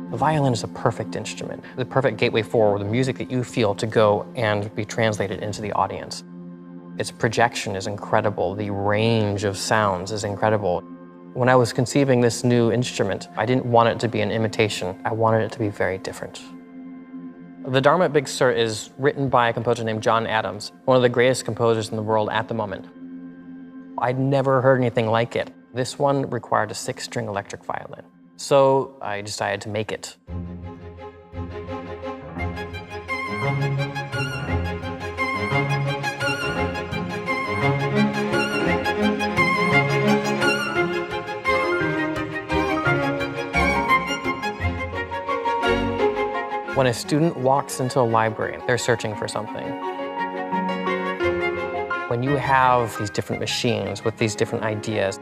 The violin is a perfect instrument, the perfect gateway for the music that you feel to go and be translated into the audience. Its projection is incredible. The range of sounds is incredible. When I was conceiving this new instrument, I didn't want it to be an imitation. I wanted it to be very different. The Dharma Big Sur is written by a composer named John Adams, one of the greatest composers in the world at the moment. I'd never heard anything like it. This one required a 6-string electric violin. So I decided to make it. When a student walks into a library, they're searching for something. When you have these different machines with these different ideas,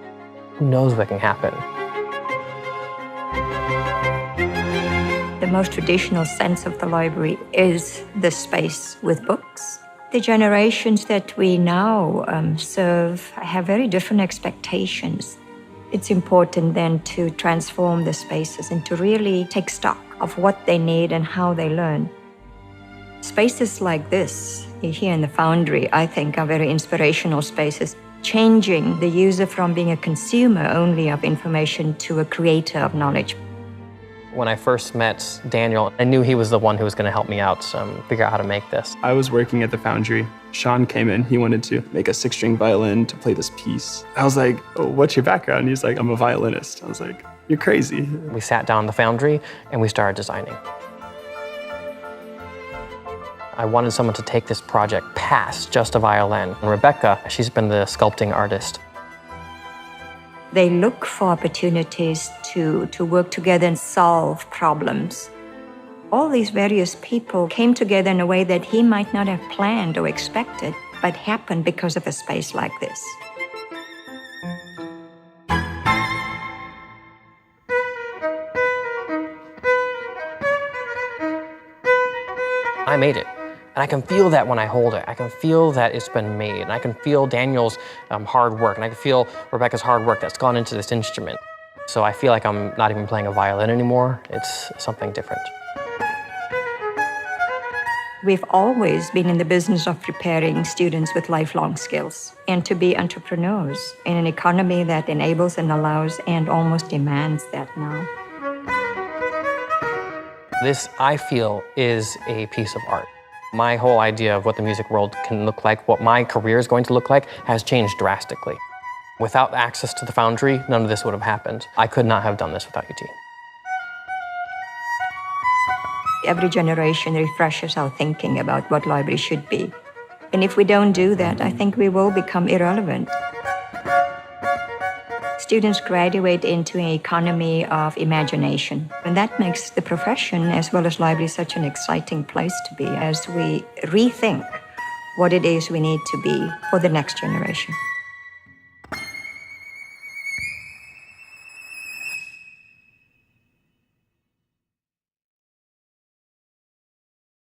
who knows what can happen? The most traditional sense of the library is the space with books. The generations that we now serve have very different expectations. It's important then to transform the spaces and to really take stock of what they need and how they learn. Spaces like this, here in the Foundry, I think are very inspirational spaces, changing the user from being a consumer only of information to a creator of knowledge. When I first met Daniel, I knew he was the one who was going to help me out figure out how to make this. I was working at the Foundry. Sean came in, he wanted to make a 6-string violin to play this piece. I was like, oh, what's your background? And he's like, I'm a violinist. I was like, you're crazy. We sat down in the Foundry and we started designing. I wanted someone to take this project past just a violin. And Rebecca, she's been the sculpting artist. They look for opportunities to work together and solve problems. All these various people came together in a way that he might not have planned or expected, but happened because of a space like this. I made it. And I can feel that when I hold it. I can feel that it's been made. And I can feel Daniel's hard work. And I can feel Rebecca's hard work that's gone into this instrument. So I feel like I'm not even playing a violin anymore. It's something different. We've always been in the business of preparing students with lifelong skills and to be entrepreneurs in an economy that enables and allows and almost demands that now. This, I feel, is a piece of art. My whole idea of what the music world can look like, what my career is going to look like, has changed drastically. Without access to the Foundry, none of this would have happened. I could not have done this without UT. Every generation refreshes our thinking about what library should be. And if we don't do that, I think we will become irrelevant. Students graduate into an economy of imagination, and that makes the profession as well as library such an exciting place to be as we rethink what it is we need to be for the next generation.